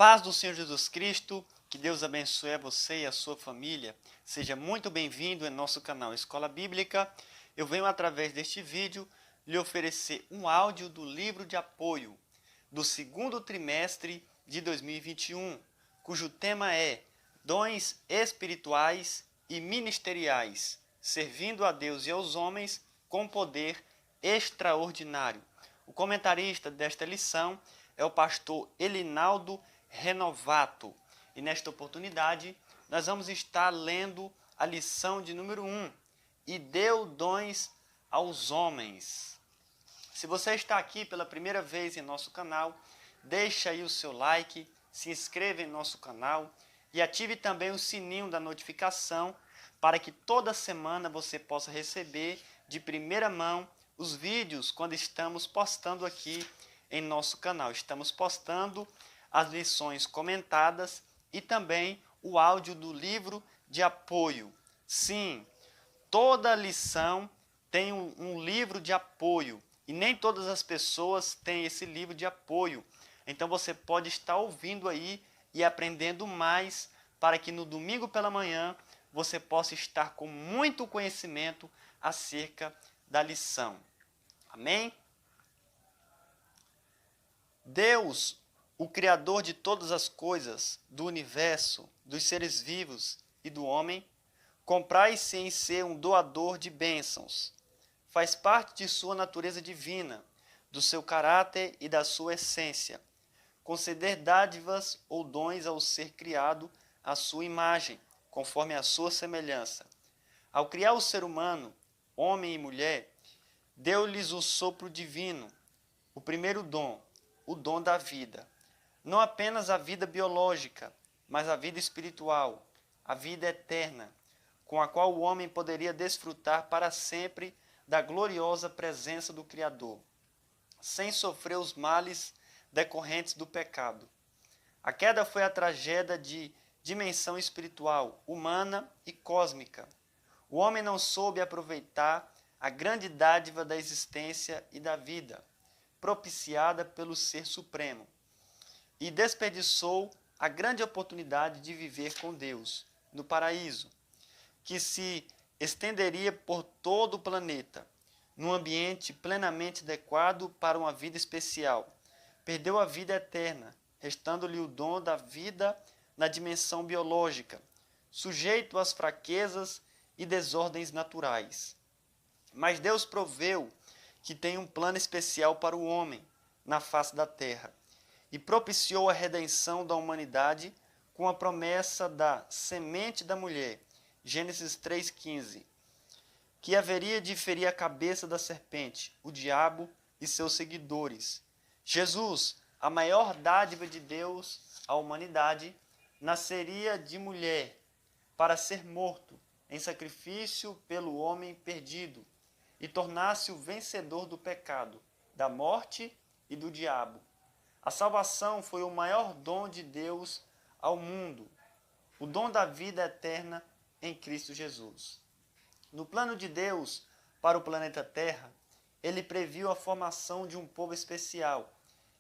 paz do Senhor Jesus Cristo, que Deus abençoe a você e a sua família. Seja muito bem-vindo em nosso canal Escola Bíblica. Eu venho através deste vídeo lhe oferecer um áudio do livro de apoio do segundo trimestre de 2021, cujo tema é Dons Espirituais e Ministeriais, servindo a Deus e aos homens com poder extraordinário. O comentarista desta lição é o pastor Elinaldo Renovato. E nesta oportunidade, nós vamos estar lendo a lição de número 1, E deu dons aos homens. Se você está aqui pela primeira vez em nosso canal, deixa aí o seu like, se inscreva em nosso canal e ative também o sininho da notificação para que toda semana você possa receber de primeira mão os vídeos quando estamos postando aqui em nosso canal. Estamos postando as lições comentadas e também o áudio do livro de apoio. Sim, toda lição tem um livro de apoio e nem todas as pessoas têm esse livro de apoio. Então você pode estar ouvindo aí e aprendendo mais para que no domingo pela manhã você possa estar com muito conhecimento acerca da lição. Amém? Deus, o Criador de todas as coisas, do universo, dos seres vivos e do homem, compraz-se em ser um doador de bênçãos. Faz parte de sua natureza divina, do seu caráter e da sua essência. Conceder dádivas ou dons ao ser criado à sua imagem, conforme a sua semelhança. Ao criar o ser humano, homem e mulher, deu-lhes o sopro divino, o primeiro dom, o dom da vida. Não apenas a vida biológica, mas a vida espiritual, a vida eterna, com a qual o homem poderia desfrutar para sempre da gloriosa presença do Criador, sem sofrer os males decorrentes do pecado. A queda foi a tragédia de dimensão espiritual, humana e cósmica. O homem não soube aproveitar a grande dádiva da existência e da vida, propiciada pelo Ser Supremo, e desperdiçou a grande oportunidade de viver com Deus no paraíso, que se estenderia por todo o planeta, num ambiente plenamente adequado para uma vida especial. Perdeu a vida eterna, restando-lhe o dom da vida na dimensão biológica, sujeito às fraquezas e desordens naturais. Mas Deus proveu que tem um plano especial para o homem na face da terra e propiciou a redenção da humanidade com a promessa da semente da mulher, Gênesis 3,15, que haveria de ferir a cabeça da serpente, o diabo e seus seguidores. Jesus, a maior dádiva de Deus à humanidade, nasceria de mulher para ser morto em sacrifício pelo homem perdido e tornar-se o vencedor do pecado, da morte e do diabo. A salvação foi o maior dom de Deus ao mundo, o dom da vida eterna em Cristo Jesus. No plano de Deus para o planeta Terra, ele previu a formação de um povo especial,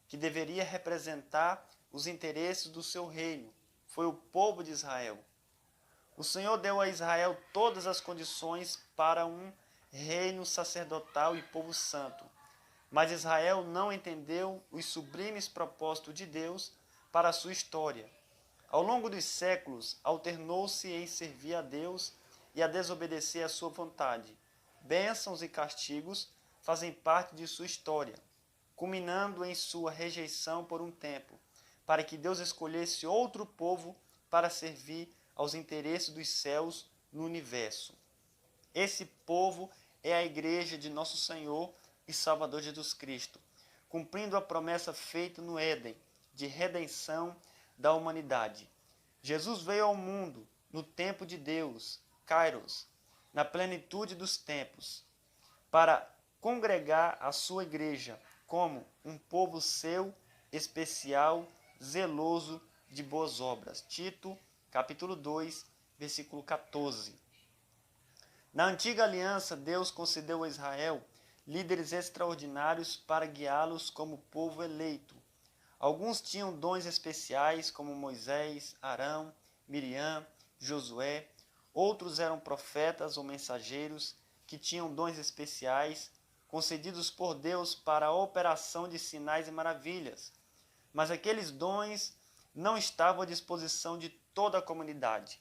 que deveria representar os interesses do seu reino. Foi o povo de Israel. O Senhor deu a Israel todas as condições para um reino sacerdotal e povo santo. Mas Israel não entendeu os sublimes propósitos de Deus para a sua história. Ao longo dos séculos, alternou-se em servir a Deus e a desobedecer à sua vontade. Bênçãos e castigos fazem parte de sua história, culminando em sua rejeição por um tempo, para que Deus escolhesse outro povo para servir aos interesses dos céus no universo. Esse povo é a igreja de nosso Senhor e Salvador Jesus Cristo, cumprindo a promessa feita no Éden de redenção da humanidade. Jesus veio ao mundo no tempo de Deus, Kairos, na plenitude dos tempos, para congregar a sua igreja como um povo seu, especial, zeloso de boas obras. Tito, capítulo 2, versículo 14. Na antiga aliança, Deus concedeu a Israel líderes extraordinários para guiá-los como povo eleito. Alguns tinham dons especiais, como Moisés, Arão, Miriam, Josué. Outros eram profetas ou mensageiros que tinham dons especiais, concedidos por Deus para a operação de sinais e maravilhas. Mas aqueles dons não estavam à disposição de toda a comunidade.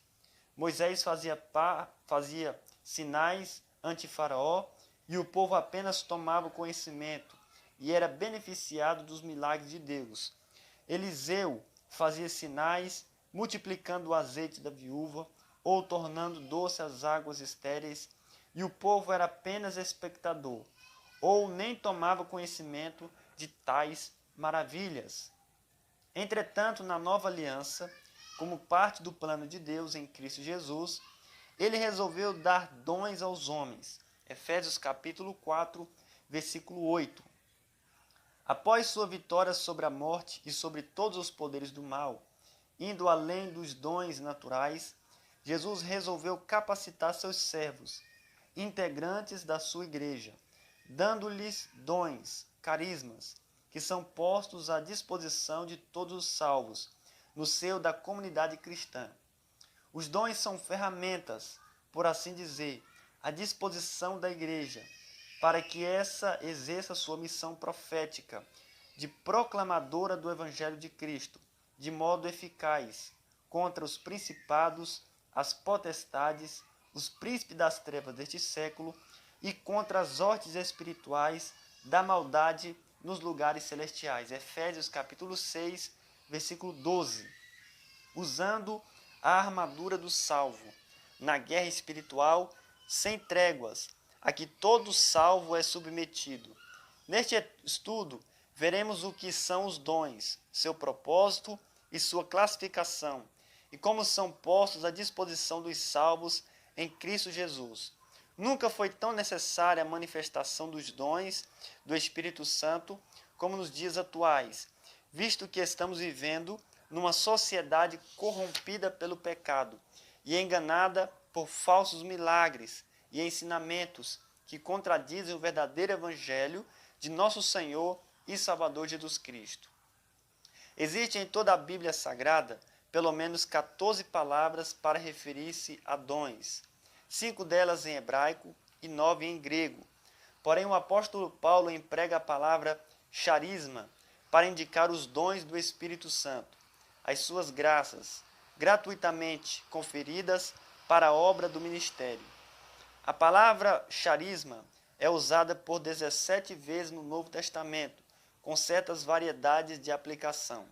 Moisés fazia sinais ante Faraó e o povo apenas tomava o conhecimento e era beneficiado dos milagres de Deus. Eliseu fazia sinais, multiplicando o azeite da viúva ou tornando doce as águas estéreis, e o povo era apenas espectador, ou nem tomava conhecimento de tais maravilhas. Entretanto, na nova aliança, como parte do plano de Deus em Cristo Jesus, ele resolveu dar dons aos homens. Efésios capítulo 4, versículo 8. Após sua vitória sobre a morte e sobre todos os poderes do mal, indo além dos dons naturais, Jesus resolveu capacitar seus servos, integrantes da sua igreja, dando-lhes dons, carismas, que são postos à disposição de todos os salvos, no seio da comunidade cristã. Os dons são ferramentas, por assim dizer, à disposição da igreja, para que essa exerça sua missão profética, de proclamadora do Evangelho de Cristo, de modo eficaz, contra os principados, as potestades, os príncipes das trevas deste século e contra as hostes espirituais da maldade nos lugares celestiais. Efésios capítulo 6, versículo 12. Usando a armadura do salvo, na guerra espiritual, sem tréguas, a que todo salvo é submetido. Neste estudo, veremos o que são os dons, seu propósito e sua classificação, e como são postos à disposição dos salvos em Cristo Jesus. Nunca foi tão necessária a manifestação dos dons do Espírito Santo como nos dias atuais, visto que estamos vivendo numa sociedade corrompida pelo pecado e enganada por falsos milagres e ensinamentos que contradizem o verdadeiro Evangelho de nosso Senhor e Salvador Jesus Cristo. Existem em toda a Bíblia Sagrada pelo menos 14 palavras para referir-se a dons, 5 delas em hebraico e 9 em grego. Porém, o apóstolo Paulo emprega a palavra charisma para indicar os dons do Espírito Santo, as suas graças, gratuitamente conferidas para a obra do ministério. A palavra charisma é usada por 17 vezes no Novo Testamento, com certas variedades de aplicação.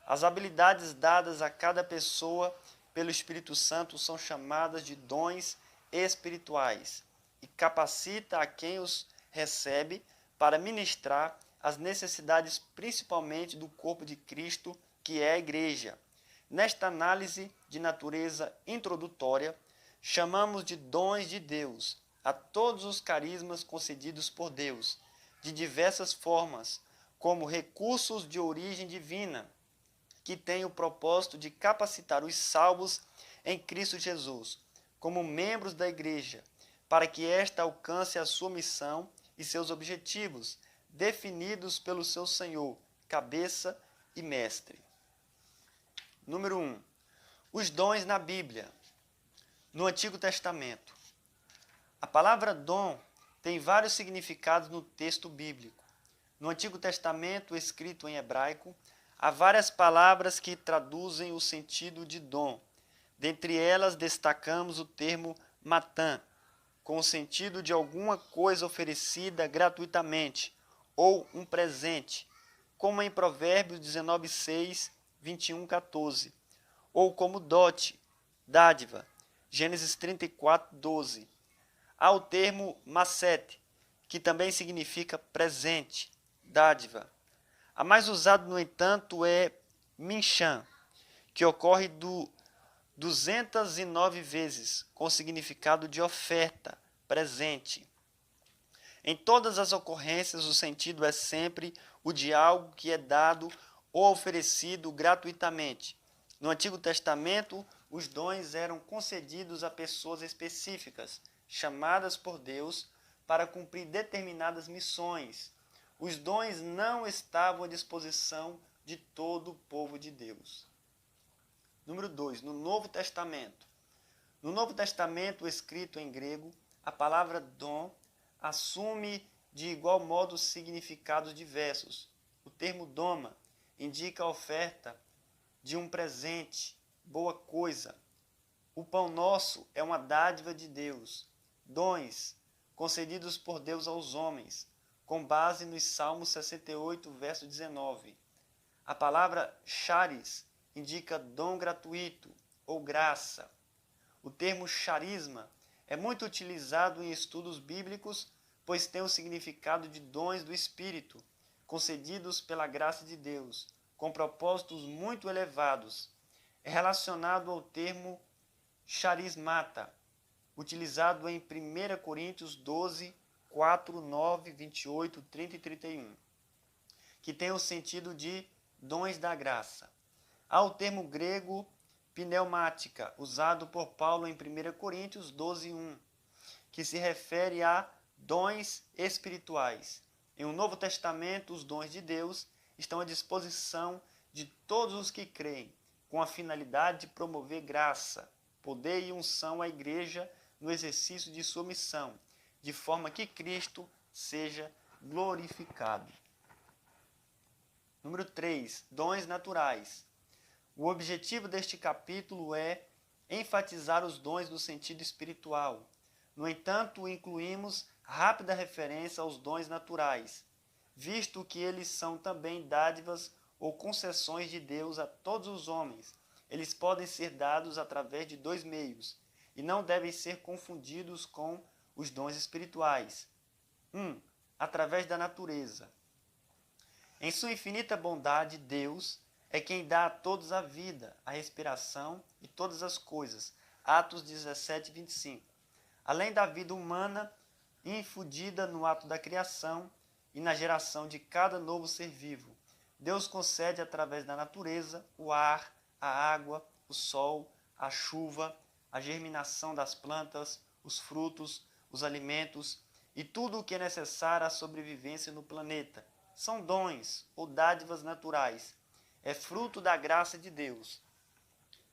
As habilidades dadas a cada pessoa pelo Espírito Santo são chamadas de dons espirituais e capacita a quem os recebe para ministrar as necessidades principalmente do corpo de Cristo, que é a igreja. Nesta análise de natureza introdutória, chamamos de dons de Deus a todos os carismas concedidos por Deus, de diversas formas, como recursos de origem divina, que têm o propósito de capacitar os salvos em Cristo Jesus, como membros da igreja, para que esta alcance a sua missão e seus objetivos, definidos pelo seu Senhor, cabeça e mestre. Número 1. Os dons na Bíblia. No Antigo Testamento. A palavra dom tem vários significados no texto bíblico. No Antigo Testamento, escrito em hebraico, há várias palavras que traduzem o sentido de dom. Dentre elas, destacamos o termo matã, com o sentido de alguma coisa oferecida gratuitamente, ou um presente, como em Provérbios 19:6, 21:14, ou como dote, dádiva, Gênesis 34:12. Há o termo masete, que também significa presente, dádiva. A mais usada, no entanto, é minchã, que ocorre 209 vezes, com significado de oferta, presente. Em todas as ocorrências, o sentido é sempre o de algo que é dado ou oferecido gratuitamente. No Antigo Testamento, os dons eram concedidos a pessoas específicas, chamadas por Deus para cumprir determinadas missões. Os dons não estavam à disposição de todo o povo de Deus. Número 2, no Novo Testamento. No Novo Testamento, escrito em grego, a palavra dom assume de igual modo significados diversos. O termo doma indica a oferta de um presente, boa coisa. O pão nosso é uma dádiva de Deus. Dons concedidos por Deus aos homens, com base nos Salmos 68, verso 19. A palavra charis indica dom gratuito ou graça. O termo charisma é muito utilizado em estudos bíblicos, pois tem o significado de dons do Espírito, concedidos pela graça de Deus, com propósitos muito elevados. É relacionado ao termo charismata, utilizado em 1 Coríntios 12, 4, 9, 28, 30 e 31, que tem o sentido de dons da graça. Há o termo grego pneumática, usado por Paulo em 1 Coríntios 12, 1, que se refere a dons espirituais. Em um Novo Testamento, os dons de Deus estão à disposição de todos os que creem, com a finalidade de promover graça, poder e unção à igreja no exercício de sua missão, de forma que Cristo seja glorificado. Número 3, dons naturais. O objetivo deste capítulo é enfatizar os dons no sentido espiritual. No entanto, incluímos rápida referência aos dons naturais, visto que eles são também dádivas ou concessões de Deus a todos os homens. Eles podem ser dados através de dois meios e não devem ser confundidos com os dons espirituais. 1. Através da natureza. Em sua infinita bondade, Deus é quem dá a todos a vida, a respiração e todas as coisas. Atos 17, 25. Além da vida humana infundida no ato da criação e na geração de cada novo ser vivo, Deus concede através da natureza o ar, a água, o sol, a chuva, a germinação das plantas, os frutos, os alimentos e tudo o que é necessário à sobrevivência no planeta. São dons ou dádivas naturais. É fruto da graça de Deus.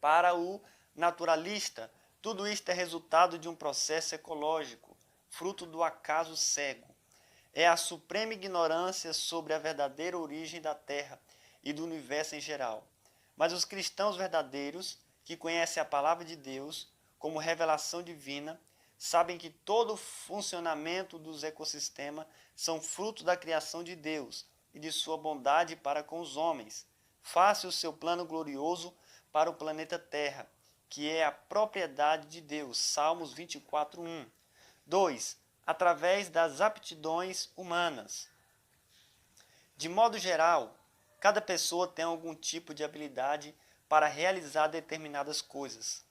Para o naturalista, tudo isto é resultado de um processo ecológico, fruto do acaso cego. É a suprema ignorância sobre a verdadeira origem da Terra e do universo em geral. Mas os cristãos verdadeiros, que conhecem a palavra de Deus como revelação divina, sabem que todo o funcionamento dos ecossistemas são fruto da criação de Deus e de sua bondade para com os homens. Faça o seu plano glorioso para o planeta Terra, que é a propriedade de Deus. Salmos 24, 1. 2. Através das aptidões humanas. De modo geral, cada pessoa tem algum tipo de habilidade para realizar determinadas coisas.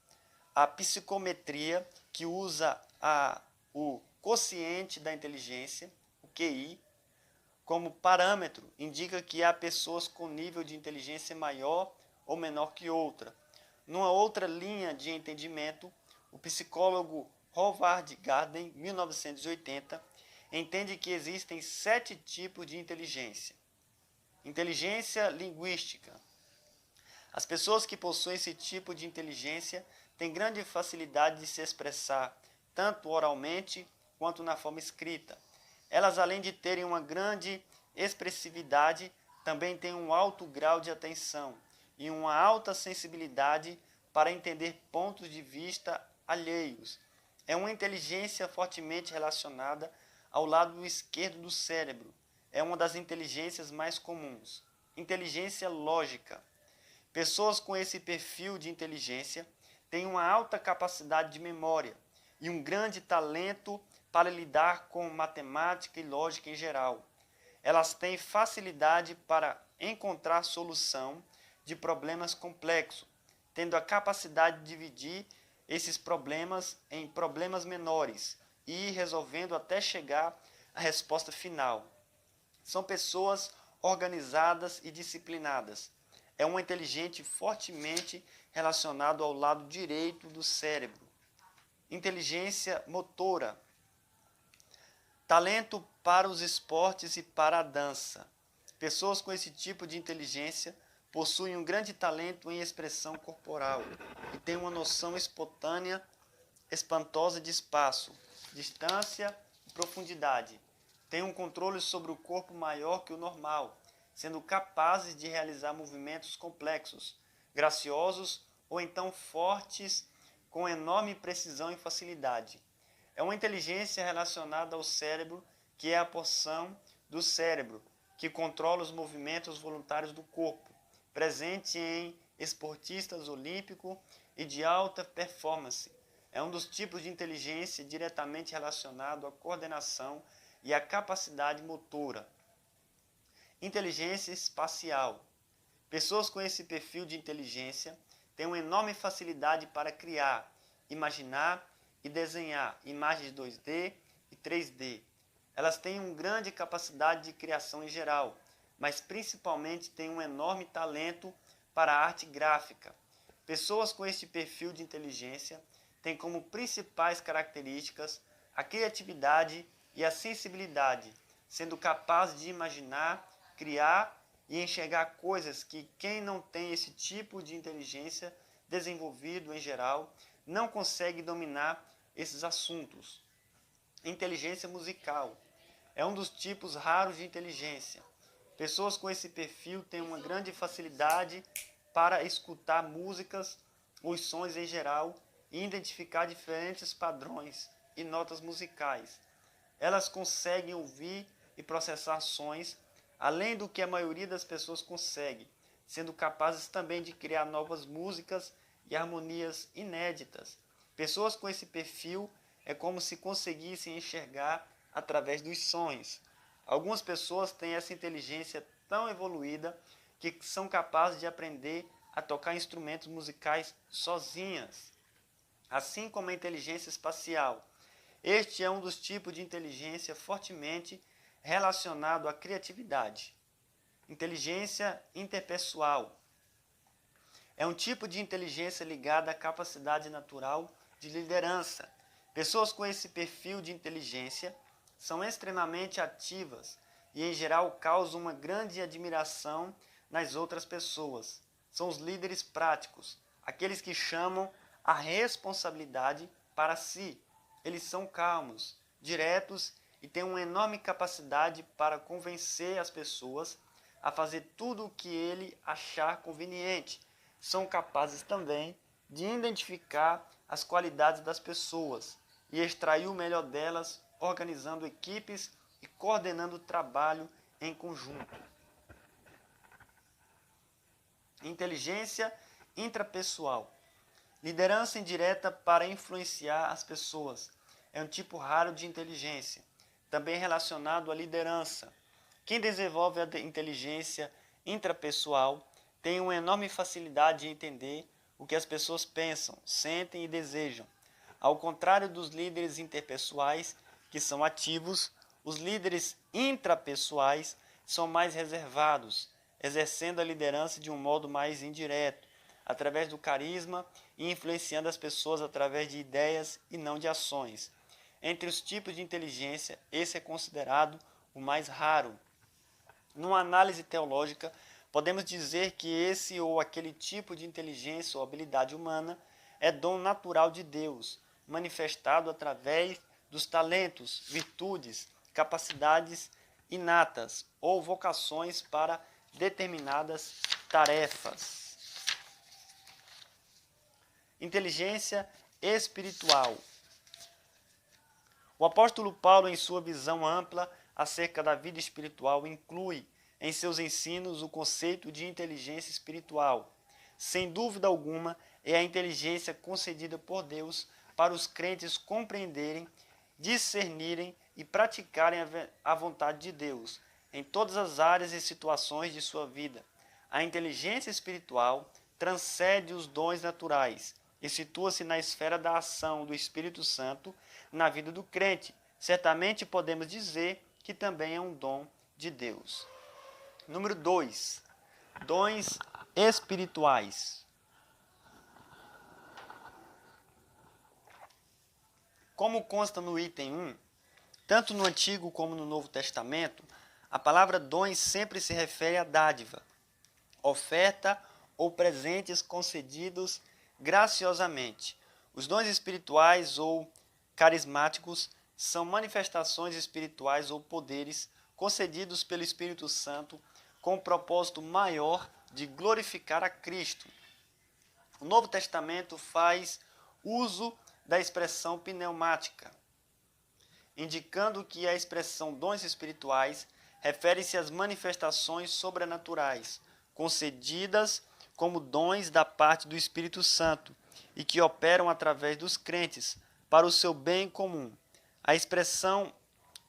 A psicometria, que usa o quociente da inteligência, o QI, como parâmetro, indica que há pessoas com nível de inteligência maior ou menor que outra. Numa outra linha de entendimento, o psicólogo Howard Gardner, 1980, entende que existem 7 tipos de inteligência. Inteligência linguística. As pessoas que possuem esse tipo de inteligência têm grande facilidade de se expressar, tanto oralmente quanto na forma escrita. Elas, além de terem uma grande expressividade, também têm um alto grau de atenção e uma alta sensibilidade para entender pontos de vista alheios. É uma inteligência fortemente relacionada ao lado esquerdo do cérebro. É uma das inteligências mais comuns. Inteligência lógica. Pessoas com esse perfil de inteligência têm uma alta capacidade de memória e um grande talento para lidar com matemática e lógica em geral. Elas têm facilidade para encontrar solução de problemas complexos, tendo a capacidade de dividir esses problemas em problemas menores e ir resolvendo até chegar à resposta final. São pessoas organizadas e disciplinadas. É um inteligente fortemente relacionado ao lado direito do cérebro. Inteligência motora. Talento para os esportes e para a dança. Pessoas com esse tipo de inteligência possuem um grande talento em expressão corporal e têm uma noção espontânea, espantosa de espaço, distância e profundidade. Têm um controle sobre o corpo maior que o normal, sendo capazes de realizar movimentos complexos, graciosos ou então fortes com enorme precisão e facilidade. É uma inteligência relacionada ao cérebro, que é a porção do cérebro que controla os movimentos voluntários do corpo, presente em esportistas olímpicos e de alta performance. É um dos tipos de inteligência diretamente relacionado à coordenação e à capacidade motora. Inteligência espacial. Pessoas com esse perfil de inteligência têm uma enorme facilidade para criar, imaginar e desenhar imagens 2D e 3D. Elas têm uma grande capacidade de criação em geral, mas principalmente têm um enorme talento para a arte gráfica. Pessoas com este perfil de inteligência têm como principais características a criatividade e a sensibilidade, sendo capazes de imaginar, criar e enxergar coisas que quem não tem esse tipo de inteligência desenvolvido em geral não consegue dominar esses assuntos. Inteligência musical é um dos tipos raros de inteligência. Pessoas com esse perfil têm uma grande facilidade para escutar músicas, os sons em geral e identificar diferentes padrões e notas musicais. Elas conseguem ouvir e processar sons além do que a maioria das pessoas consegue, sendo capazes também de criar novas músicas e harmonias inéditas. Pessoas com esse perfil é como se conseguissem enxergar através dos sons. Algumas pessoas têm essa inteligência tão evoluída que são capazes de aprender a tocar instrumentos musicais sozinhas, assim como a inteligência espacial. Este é um dos tipos de inteligência fortemente relacionado à criatividade. Inteligência interpessoal é um tipo de inteligência ligada à capacidade natural de liderança. Pessoas com esse perfil de inteligência são extremamente ativas e, em geral, causam uma grande admiração nas outras pessoas. São os líderes práticos, aqueles que chamam a responsabilidade para si. Eles são calmos, diretos e têm uma enorme capacidade para convencer as pessoas a fazer tudo o que ele achar conveniente. São capazes também de identificar as qualidades das pessoas e extrair o melhor delas, organizando equipes e coordenando o trabalho em conjunto. Inteligência intrapessoal. Liderança indireta para influenciar as pessoas. É um tipo raro de inteligência, também relacionado à liderança. Quem desenvolve a inteligência intrapessoal tem uma enorme facilidade de entender o que as pessoas pensam, sentem e desejam. Ao contrário dos líderes interpessoais, que são ativos, os líderes intrapessoais são mais reservados, exercendo a liderança de um modo mais indireto, através do carisma e influenciando as pessoas através de ideias e não de ações. Entre os tipos de inteligência, esse é considerado o mais raro. Numa análise teológica, podemos dizer que esse ou aquele tipo de inteligência ou habilidade humana é dom natural de Deus, manifestado através dos talentos, virtudes, capacidades inatas ou vocações para determinadas tarefas. Inteligência espiritual. O apóstolo Paulo, em sua visão ampla acerca da vida espiritual, inclui em seus ensinos o conceito de inteligência espiritual. Sem dúvida alguma, é a inteligência concedida por Deus para os crentes compreenderem, discernirem e praticarem a vontade de Deus em todas as áreas e situações de sua vida. A inteligência espiritual transcende os dons naturais e situa-se na esfera da ação do Espírito Santo na vida do crente. Certamente podemos dizer que também é um dom de Deus. Número 2. Dons espirituais. Como consta no item 1, tanto no Antigo como no Novo Testamento, A palavra dons sempre se refere à dádiva, oferta ou presentes concedidos graciosamente. Os dons espirituais ou carismáticos são manifestações espirituais ou poderes concedidos pelo Espírito Santo com o propósito maior de glorificar a Cristo. O Novo Testamento faz uso da expressão pneumática, indicando que a expressão dons espirituais refere-se às manifestações sobrenaturais, concedidas como dons da parte do Espírito Santo e que operam através dos crentes para o seu bem comum. A expressão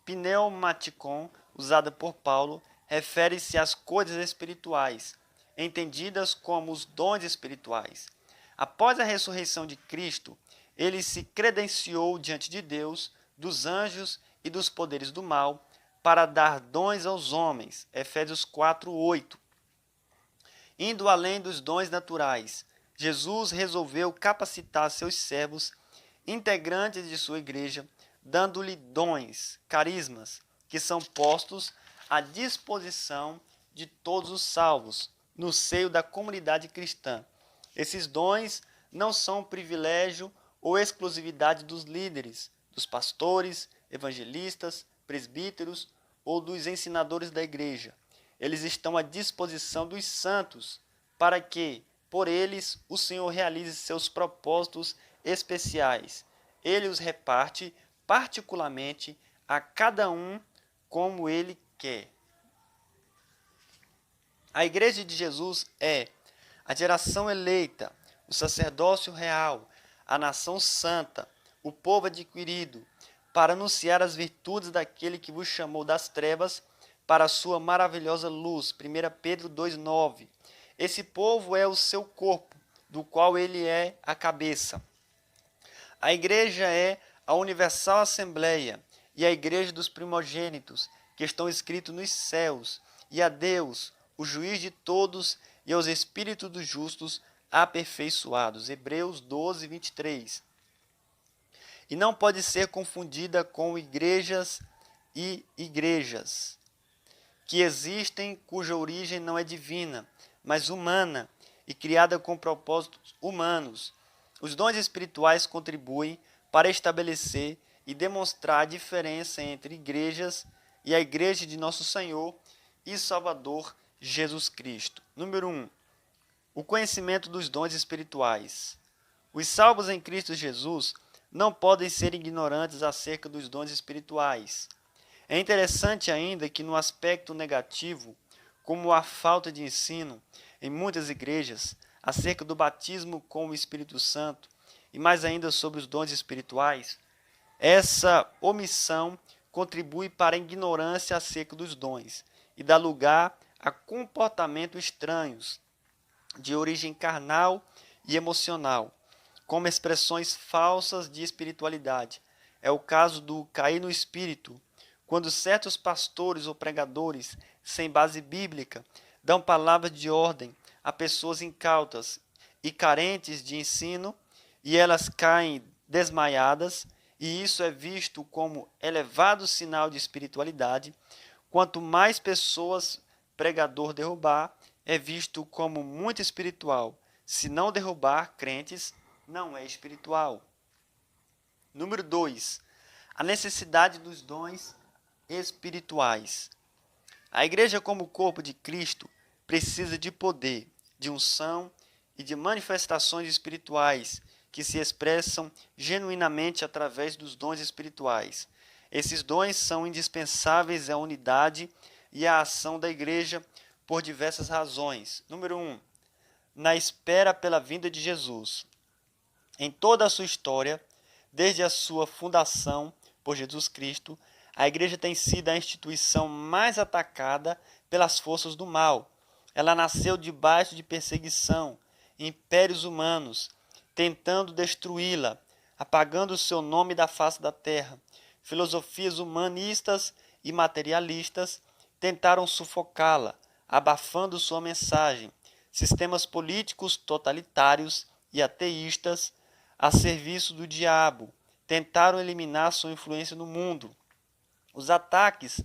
pneumaticon, usada por Paulo, refere-se às coisas espirituais, entendidas como os dons espirituais. Após a ressurreição de Cristo, ele se credenciou diante de Deus, dos anjos e dos poderes do mal, para dar dons aos homens. Efésios 4:8. Indo além dos dons naturais, Jesus resolveu capacitar seus servos, integrantes de sua igreja, dando-lhe dons, carismas, que são postos à disposição de todos os salvos, no seio da comunidade cristã. Esses dons não são privilégio ou exclusividade dos líderes, dos pastores, evangelistas, presbíteros ou dos ensinadores da igreja. Eles estão à disposição dos santos, para que, por eles, o Senhor realize seus propósitos especiais. Ele os reparte particularmente a cada um como ele quer. A Igreja de Jesus é a geração eleita, o sacerdócio real, a nação santa, o povo adquirido, para anunciar as virtudes daquele que vos chamou das trevas para a sua maravilhosa luz. 1 Pedro 2,9. Esse povo é o seu corpo, do qual ele é a cabeça. A igreja é a universal assembleia e a igreja dos primogênitos, que estão escritos nos céus, e a Deus, o juiz de todos, e aos espíritos dos justos aperfeiçoados. Hebreus 12:23. E não pode ser confundida com igrejas e igrejas, que existem cuja origem não é divina, mas humana e criada com propósitos humanos. Os dons espirituais contribuem para estabelecer e demonstrar a diferença entre igrejas e a igreja de nosso Senhor e Salvador Jesus Cristo. Número 1. O conhecimento dos dons espirituais. Os salvos em Cristo Jesus não podem ser ignorantes acerca dos dons espirituais. É interessante ainda que no aspecto negativo, como a falta de ensino em muitas igrejas acerca do batismo com o Espírito Santo e mais ainda sobre os dons espirituais, essa omissão contribui para a ignorância acerca dos dons e dá lugar a comportamentos estranhos, de origem carnal e emocional, como expressões falsas de espiritualidade. É o caso do cair no espírito, quando certos pastores ou pregadores, sem base bíblica, dão palavras de ordem a pessoas incautas e carentes de ensino, e elas caem desmaiadas, e isso é visto como elevado sinal de espiritualidade. Quanto mais pessoas pregador derrubar, é visto como muito espiritual. Se não derrubar crentes, não é espiritual. Número 2. A necessidade dos dons espirituais. A igreja, como corpo de Cristo, precisa de poder, de unção e de manifestações espirituais que se expressam genuinamente através dos dons espirituais. Esses dons são indispensáveis à unidade e à ação da igreja por diversas razões. Número 1. Na espera pela vinda de Jesus. Em toda a sua história, desde a sua fundação por Jesus Cristo, a igreja tem sido a instituição mais atacada pelas forças do mal. Ela nasceu debaixo de perseguição, impérios humanos, tentando destruí-la, apagando o seu nome da face da terra. Filosofias humanistas e materialistas tentaram sufocá-la, abafando sua mensagem. Sistemas políticos totalitários e ateístas, a serviço do diabo, tentaram eliminar sua influência no mundo. Os ataques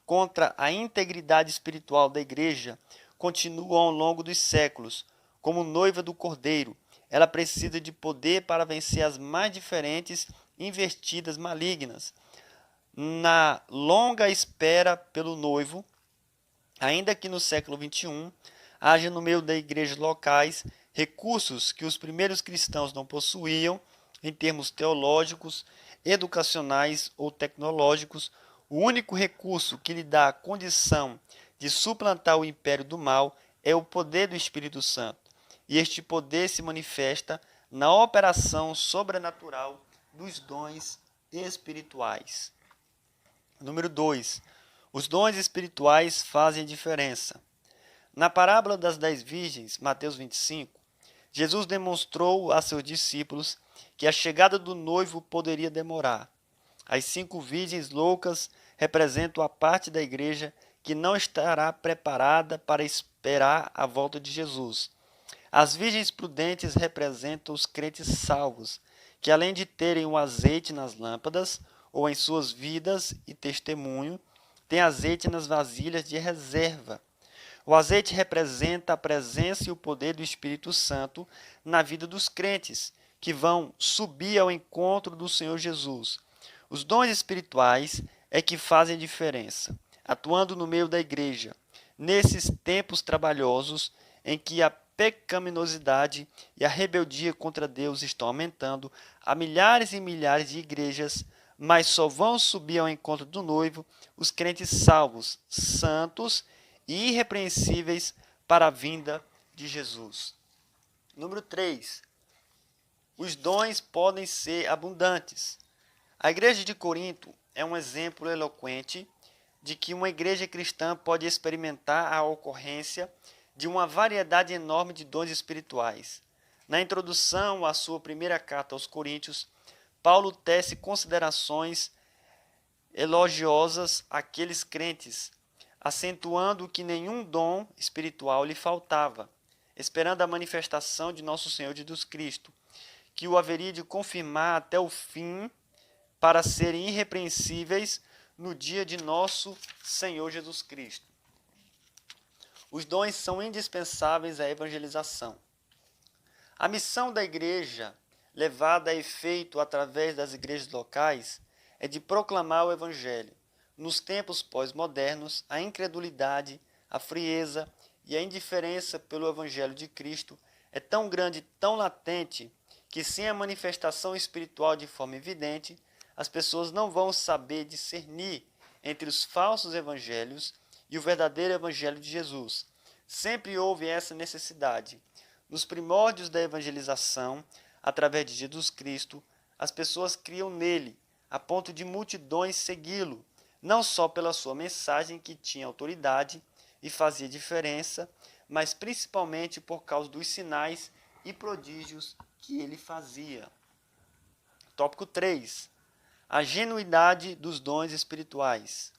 contra a integridade espiritual da igreja continuam ao longo dos séculos. Como noiva do Cordeiro, ela precisa de poder para vencer as mais diferentes investidas malignas. Na longa espera pelo noivo, ainda que no século XXI, haja no meio da igreja locais recursos que os primeiros cristãos não possuíam em termos teológicos, educacionais ou tecnológicos, o único recurso que lhe dá a condição de suplantar o império do mal é o poder do Espírito Santo. E este poder se manifesta na operação sobrenatural dos dons espirituais. Número 2. Os dons espirituais fazem diferença. Na parábola das 10 virgens, Mateus 25, Jesus demonstrou a seus discípulos que a chegada do noivo poderia demorar. As 5 virgens loucas representam a parte da igreja que não estará preparada para esperar a volta de Jesus. As virgens prudentes representam os crentes salvos, que além de terem o azeite nas lâmpadas ou em suas vidas e testemunho, têm azeite nas vasilhas de reserva. O azeite representa a presença e o poder do Espírito Santo na vida dos crentes, que vão subir ao encontro do Senhor Jesus. Os dons espirituais é que fazem diferença, atuando no meio da igreja. Nesses tempos trabalhosos, em que a pecaminosidade e a rebeldia contra Deus estão aumentando, há milhares e milhares de igrejas, mas só vão subir ao encontro do noivo os crentes salvos, santos e irrepreensíveis para a vinda de Jesus. Número 3. Os dons podem ser abundantes. A igreja de Corinto é um exemplo eloquente de que uma igreja cristã pode experimentar a ocorrência de uma variedade enorme de dons espirituais. Na introdução à sua primeira carta aos Coríntios, Paulo tece considerações elogiosas àqueles crentes, acentuando que nenhum dom espiritual lhe faltava, esperando a manifestação de nosso Senhor Jesus Cristo, que o haveria de confirmar até o fim para serem irrepreensíveis no dia de nosso Senhor Jesus Cristo. Os dons são indispensáveis à evangelização. A missão da igreja, levada a efeito através das igrejas locais, é de proclamar o Evangelho. Nos tempos pós-modernos, a incredulidade, a frieza e a indiferença pelo Evangelho de Cristo é tão grande e tão latente que, sem a manifestação espiritual de forma evidente, as pessoas não vão saber discernir entre os falsos evangelhos e o verdadeiro evangelho de Jesus. Sempre houve essa necessidade. Nos primórdios da evangelização, através de Jesus Cristo, as pessoas criam nele, a ponto de multidões segui-lo, não só pela sua mensagem que tinha autoridade e fazia diferença, mas principalmente por causa dos sinais e prodígios que ele fazia. Tópico 3. A genuidade dos dons espirituais.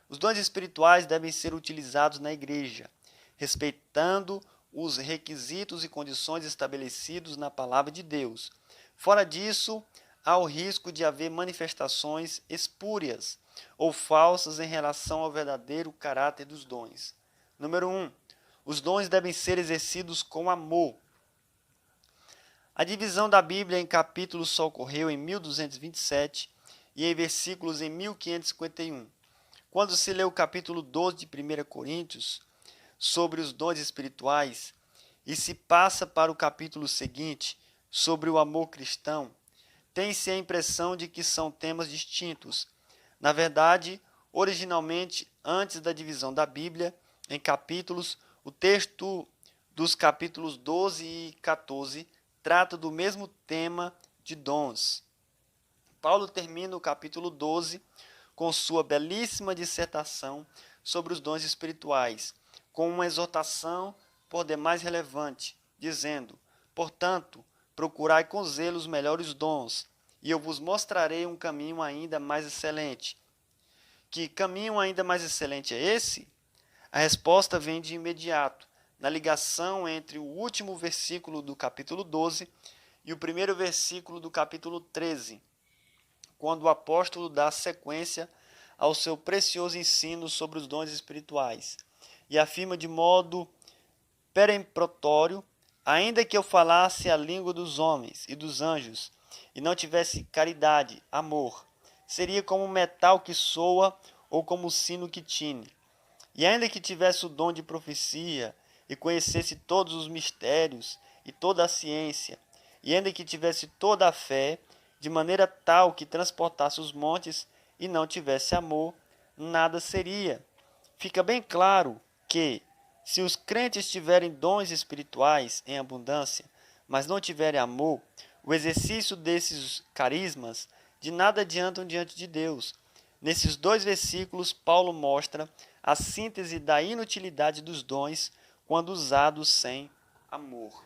Os dons espirituais devem ser utilizados na igreja, respeitando os requisitos e condições estabelecidos na palavra de Deus. Fora disso, há o risco de haver manifestações espúrias ou falsas em relação ao verdadeiro caráter dos dons. Número 1. Os dons devem ser exercidos com amor. A divisão da Bíblia em capítulos só ocorreu em 1227 e em versículos em 1551. Quando se lê o capítulo 12 de 1 Coríntios, sobre os dons espirituais, e se passa para o capítulo seguinte, sobre o amor cristão, tem-se a impressão de que são temas distintos. Na verdade, originalmente, antes da divisão da Bíblia em capítulos, o texto dos capítulos 12 e 14 trata do mesmo tema de dons. Paulo termina o capítulo 12 com sua belíssima dissertação sobre os dons espirituais, com uma exortação por demais relevante, dizendo: portanto, procurai com zelo os melhores dons, e eu vos mostrarei um caminho ainda mais excelente. Que caminho ainda mais excelente é esse? A resposta vem de imediato, na ligação entre o último versículo do capítulo 12 e o primeiro versículo do capítulo 13, quando o apóstolo dá sequência ao seu precioso ensino sobre os dons espirituais, e afirma de modo peremptório: ainda que eu falasse a língua dos homens e dos anjos, e não tivesse caridade, amor, seria como um metal que soa ou como um sino que tine. E ainda que tivesse o dom de profecia, e conhecesse todos os mistérios e toda a ciência, e ainda que tivesse toda a fé, de maneira tal que transportasse os montes, e não tivesse amor, nada seria. Fica bem claro que, se os crentes tiverem dons espirituais em abundância, mas não tiverem amor, o exercício desses carismas de nada adiantam diante de Deus. Nesses 2 versículos, Paulo mostra a síntese da inutilidade dos dons quando usados sem amor.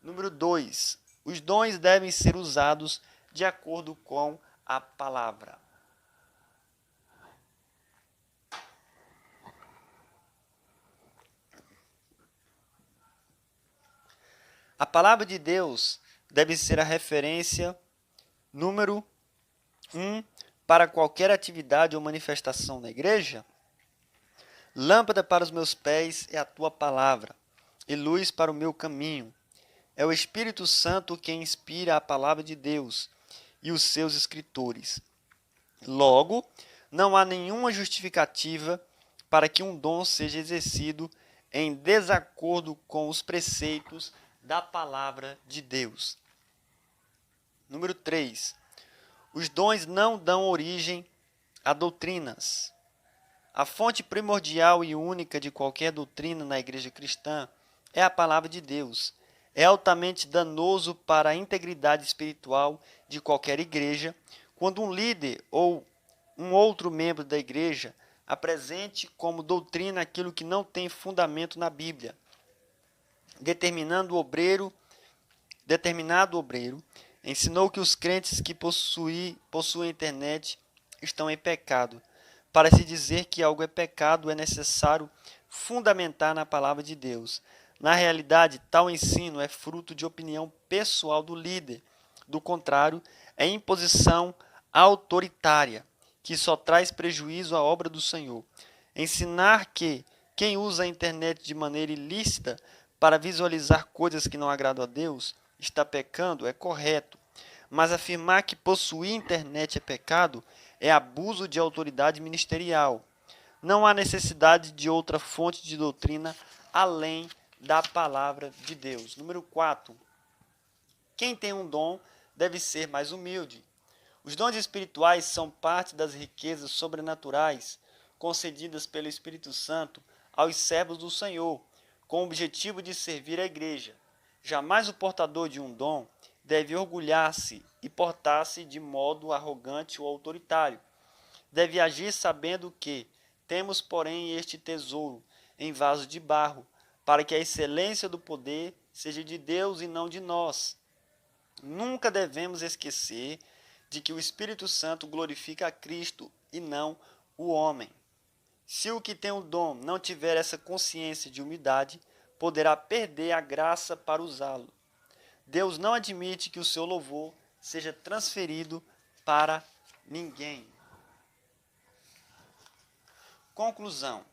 Número 2. Os dons devem ser usados de acordo com a palavra. A palavra de Deus deve ser a referência número 1 para qualquer atividade ou manifestação na igreja. Lâmpada para os meus pés é a tua palavra, e luz para o meu caminho. É o Espírito Santo quem inspira a palavra de Deus e os seus escritores. Logo, não há nenhuma justificativa para que um dom seja exercido em desacordo com os preceitos da palavra de Deus. Número 3. Os dons não dão origem a doutrinas. A fonte primordial e única de qualquer doutrina na igreja cristã é a palavra de Deus. É altamente danoso para a integridade espiritual de qualquer igreja quando um líder ou um outro membro da igreja apresente como doutrina aquilo que não tem fundamento na Bíblia. Determinado obreiro ensinou que os crentes que possuem internet estão em pecado. Para se dizer que algo é pecado, é necessário fundamentar na palavra de Deus. Na realidade, tal ensino é fruto de opinião pessoal do líder. Do contrário, é imposição autoritária, que só traz prejuízo à obra do Senhor. Ensinar que quem usa a internet de maneira ilícita para visualizar coisas que não agradam a Deus está pecando é correto, mas afirmar que possuir internet é pecado é abuso de autoridade ministerial. Não há necessidade de outra fonte de doutrina além da palavra de Deus. Número 4. Quem tem um dom deve ser mais humilde. Os dons espirituais são parte das riquezas sobrenaturais concedidas pelo Espírito Santo aos servos do Senhor, com o objetivo de servir a igreja. Jamais o portador de um dom deve orgulhar-se e portar-se de modo arrogante ou autoritário. Deve agir sabendo que temos, porém, este tesouro em vaso de barro, para que a excelência do poder seja de Deus e não de nós. Nunca devemos esquecer de que o Espírito Santo glorifica a Cristo e não o homem. Se o que tem o dom não tiver essa consciência de humildade, poderá perder a graça para usá-lo. Deus não admite que o seu louvor seja transferido para ninguém. Conclusão.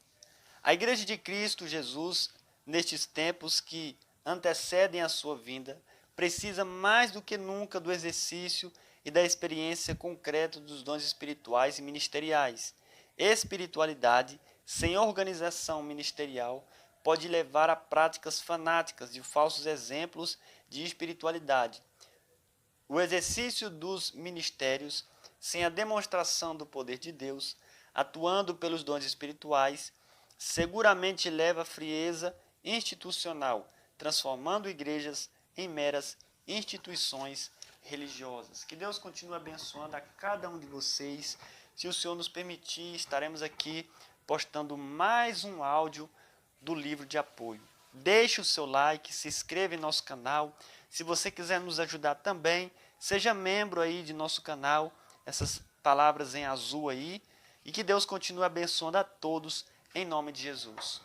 A Igreja de Cristo Jesus, nestes tempos que antecedem a sua vinda, precisa mais do que nunca do exercício e da experiência concreta dos dons espirituais e ministeriais. Espiritualidade sem organização ministerial pode levar a práticas fanáticas de falsos exemplos de espiritualidade. O exercício dos ministérios sem a demonstração do poder de Deus, atuando pelos dons espirituais, seguramente leva à frieza institucional, transformando igrejas em meras instituições religiosas. Que Deus continue abençoando a cada um de vocês. Se o Senhor nos permitir, estaremos aqui postando mais um áudio do livro de apoio. Deixe o seu like, se inscreva em nosso canal. Se você quiser nos ajudar também, seja membro aí de nosso canal, essas palavras em azul aí, e que Deus continue abençoando a todos, em nome de Jesus.